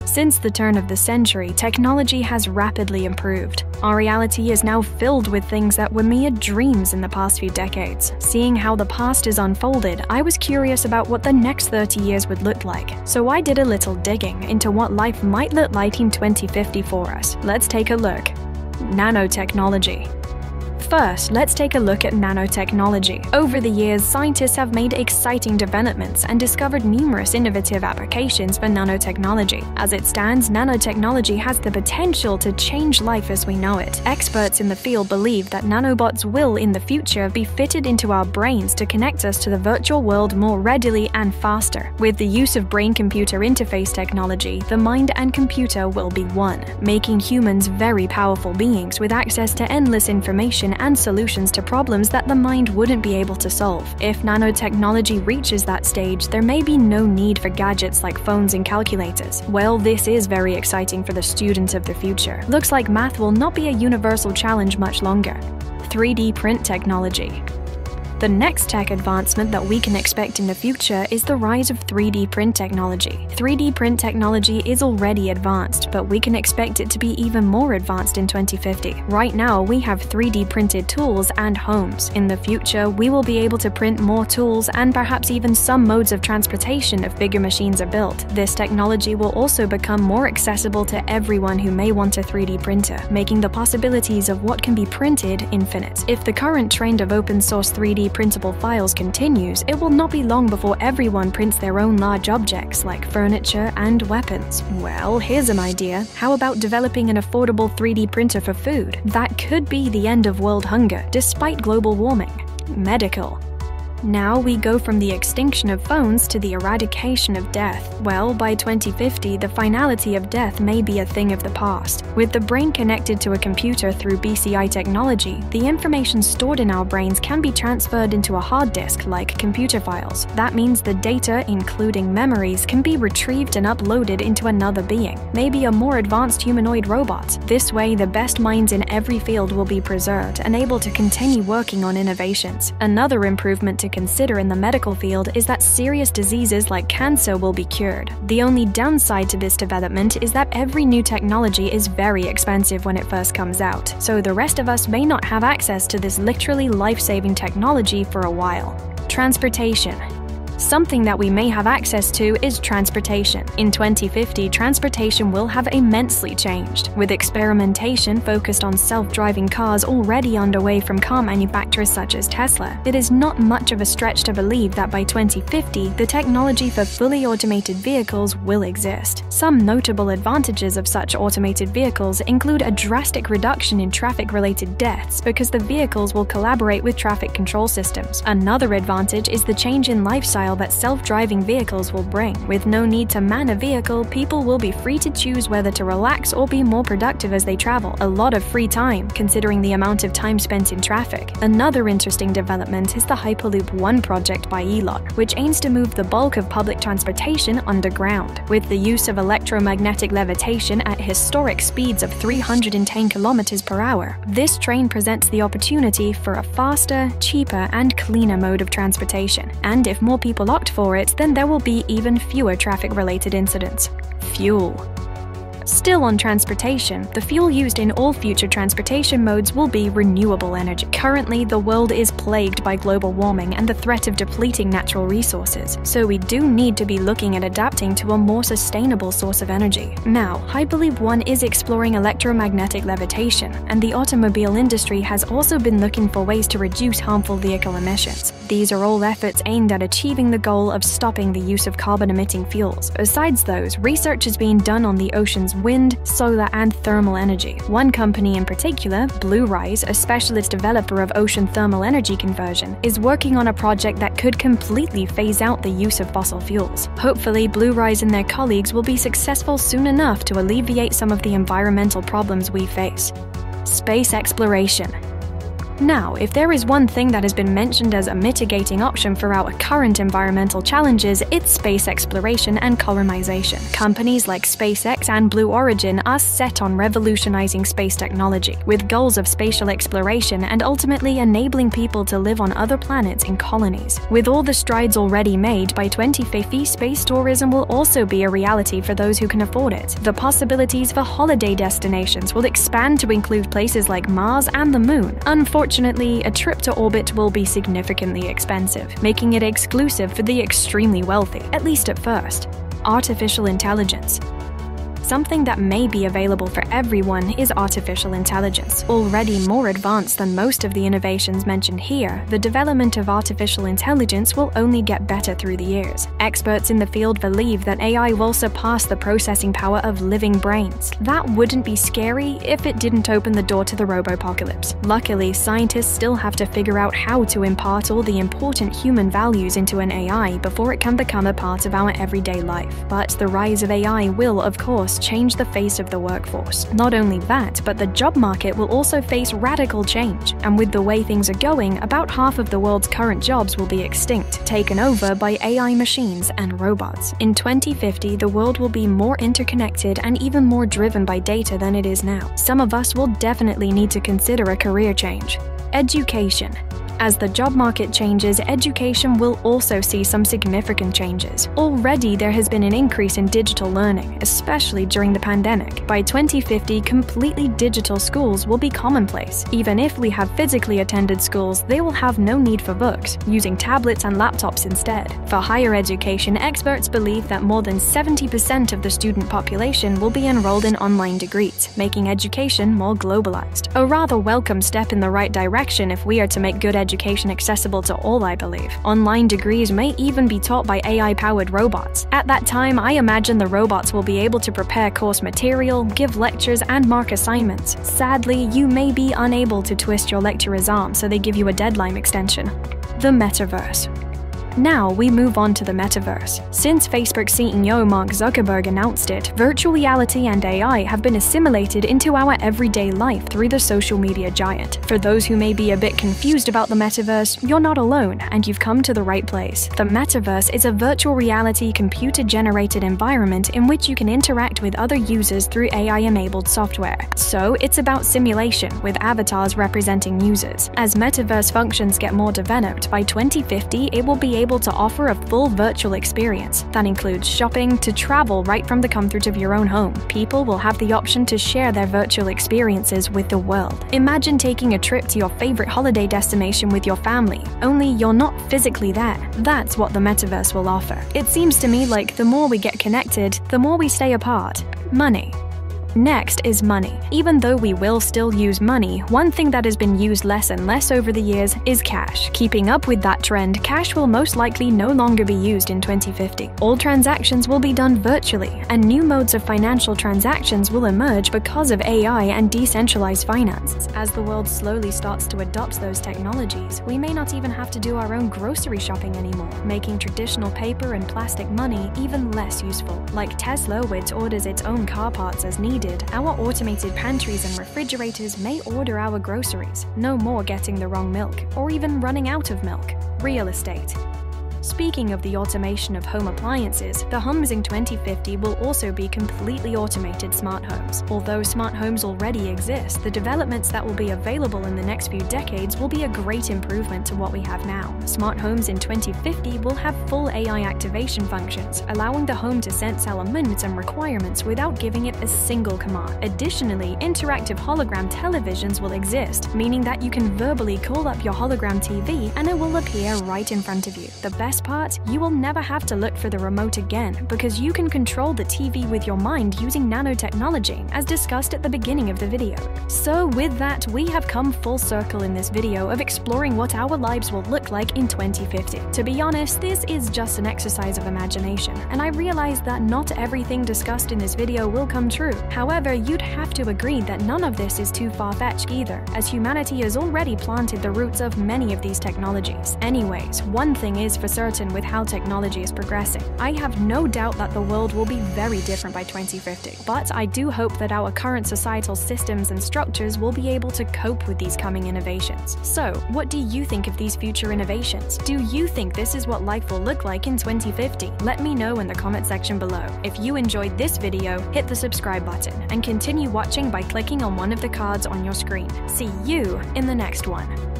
Since the turn of the century, technology has rapidly improved. Our reality is now filled with things that were mere dreams in the past few decades. Seeing how the past is unfolded, I was curious about what the next 30 years would look like. So I did a little digging into what life might look like in 2050 for us. Let's take a look. Nanotechnology. First, let's take a look at nanotechnology. Over the years, scientists have made exciting developments and discovered numerous innovative applications for nanotechnology. As it stands, nanotechnology has the potential to change life as we know it. Experts in the field believe that nanobots will, in the future, be fitted into our brains to connect us to the virtual world more readily and faster. With the use of brain-computer interface technology, the mind and computer will be one, making humans very powerful beings with access to endless information and solutions to problems that the mind wouldn't be able to solve. If nanotechnology reaches that stage, there may be no need for gadgets like phones and calculators. Well, this is very exciting for the student of the future. Looks like math will not be a universal challenge much longer. 3D print technology. The next tech advancement that we can expect in the future is the rise of 3D print technology. 3D print technology is already advanced, but we can expect it to be even more advanced in 2050. Right now, we have 3D printed tools and homes. In the future, we will be able to print more tools and perhaps even some modes of transportation if bigger machines are built. This technology will also become more accessible to everyone who may want a 3D printer, making the possibilities of what can be printed infinite. If the current trend of open-source 3D printable files continues, it will not be long before everyone prints their own large objects like furniture and weapons. Well, here's an idea. How about developing an affordable 3D printer for food? That could be the end of world hunger, despite global warming. Medical. Now we go from the extinction of phones to the eradication of death. Well, by 2050, the finality of death may be a thing of the past. With the brain connected to a computer through BCI technology, the information stored in our brains can be transferred into a hard disk like computer files. That means the data, including memories, can be retrieved and uploaded into another being, maybe a more advanced humanoid robot. This way, the best minds in every field will be preserved and able to continue working on innovations. Another improvement to consider in the medical field is that serious diseases like cancer will be cured. The only downside to this development is that every new technology is very expensive when it first comes out, so the rest of us may not have access to this literally life-saving technology for a while. Transportation. Something that we may have access to is transportation. In 2050, transportation will have immensely changed, with experimentation focused on self-driving cars already underway from car manufacturers such as Tesla. It is not much of a stretch to believe that by 2050, the technology for fully automated vehicles will exist. Some notable advantages of such automated vehicles include a drastic reduction in traffic-related deaths because the vehicles will collaborate with traffic control systems. Another advantage is the change in lifestyle that self-driving vehicles will bring. With no need to man a vehicle, people will be free to choose whether to relax or be more productive as they travel. A lot of free time, considering the amount of time spent in traffic. Another interesting development is the Hyperloop 1 project by Elon, which aims to move the bulk of public transportation underground. With the use of electromagnetic levitation at historic speeds of 310 km/h, this train presents the opportunity for a faster, cheaper, and cleaner mode of transportation. And if more people opt for it, then there will be even fewer traffic-related incidents. Fuel. Still on transportation, the fuel used in all future transportation modes will be renewable energy. Currently, the world is plagued by global warming and the threat of depleting natural resources, so we do need to be looking at adapting to a more sustainable source of energy. Now, Hyperloop 1 is exploring electromagnetic levitation, and the automobile industry has also been looking for ways to reduce harmful vehicle emissions. These are all efforts aimed at achieving the goal of stopping the use of carbon-emitting fuels. Besides those, research is being done on the ocean's wind, solar, and thermal energy. One company in particular, BlueRise, a specialist developer of ocean thermal energy conversion, is working on a project that could completely phase out the use of fossil fuels. Hopefully, BlueRise and their colleagues will be successful soon enough to alleviate some of the environmental problems we face. Space exploration. Now, if there is one thing that has been mentioned as a mitigating option for our current environmental challenges, it's space exploration and colonization. Companies like SpaceX and Blue Origin are set on revolutionizing space technology, with goals of spatial exploration and ultimately enabling people to live on other planets in colonies. With all the strides already made, by 2050, space tourism will also be a reality for those who can afford it. The possibilities for holiday destinations will expand to include places like Mars and the Moon. Unfortunately, a trip to orbit will be significantly expensive, making it exclusive for the extremely wealthy, at least at first. Artificial intelligence. Something that may be available for everyone is artificial intelligence. Already more advanced than most of the innovations mentioned here, the development of artificial intelligence will only get better through the years. Experts in the field believe that AI will surpass the processing power of living brains. That wouldn't be scary if it didn't open the door to the robopocalypse. Luckily, scientists still have to figure out how to impart all the important human values into an AI before it can become a part of our everyday life. But the rise of AI will, of course, change the face of the workforce. Not only that, but the job market will also face radical change. And with the way things are going, about half of the world's current jobs will be extinct, taken over by AI machines and robots. In 2050, the world will be more interconnected and even more driven by data than it is now. Some of us will definitely need to consider a career change. Education. As the job market changes, education will also see some significant changes. Already, there has been an increase in digital learning, especially during the pandemic. By 2050, completely digital schools will be commonplace. Even if we have physically attended schools, they will have no need for books, using tablets and laptops instead. For higher education, experts believe that more than 70% of the student population will be enrolled in online degrees, making education more globalized. A rather welcome step in the right direction if we are to make good education accessible to all, I believe. Online degrees may even be taught by AI-powered robots. At that time, I imagine the robots will be able to prepare course material, give lectures, and mark assignments. Sadly, you may be unable to twist your lecturer's arm, so they give you a deadline extension. The metaverse. Now we move on to the metaverse. Since Facebook CEO Mark Zuckerberg announced it, virtual reality and AI have been assimilated into our everyday life through the social media giant. For those who may be a bit confused about the metaverse, you're not alone, and you've come to the right place. The metaverse is a virtual reality computer-generated environment in which you can interact with other users through AI-enabled software. So it's about simulation, with avatars representing users. As metaverse functions get more developed, by 2050 it will be able to offer a full virtual experience that includes shopping to travel right from the comfort of your own home. People will have the option to share their virtual experiences with the world. Imagine taking a trip to your favorite holiday destination with your family, only you're not physically there. That's what the metaverse will offer. It seems to me like the more we get connected, the more we stay apart. Money. Next is money. Even though we will still use money, one thing that has been used less and less over the years is cash. Keeping up with that trend, cash will most likely no longer be used in 2050. All transactions will be done virtually, and new modes of financial transactions will emerge because of AI and decentralized finance. As the world slowly starts to adopt those technologies, we may not even have to do our own grocery shopping anymore, making traditional paper and plastic money even less useful. Like Tesla, which orders its own car parts as needed, our automated pantries and refrigerators may order our groceries. No more getting the wrong milk, or even running out of milk. Real estate. Speaking of the automation of home appliances, the homes in 2050 will also be completely automated smart homes. Although smart homes already exist, the developments that will be available in the next few decades will be a great improvement to what we have now. Smart homes in 2050 will have full AI activation functions, allowing the home to sense elements and requirements without giving it a single command. Additionally, interactive hologram televisions will exist, meaning that you can verbally call up your hologram TV and it will appear right in front of you. The best part, you will never have to look for the remote again, because you can control the TV with your mind using nanotechnology, as discussed at the beginning of the video. So with that, we have come full circle in this video of exploring what our lives will look like in 2050. To be honest, this is just an exercise of imagination, and I realize that not everything discussed in this video will come true. However, you'd have to agree that none of this is too far-fetched either, as humanity has already planted the roots of many of these technologies. Anyways, one thing is for certain: certain with how technology is progressing. I have no doubt that the world will be very different by 2050, but I do hope that our current societal systems and structures will be able to cope with these coming innovations. So, what do you think of these future innovations? Do you think this is what life will look like in 2050? Let me know in the comment section below. If you enjoyed this video, hit the subscribe button and continue watching by clicking on one of the cards on your screen. See you in the next one.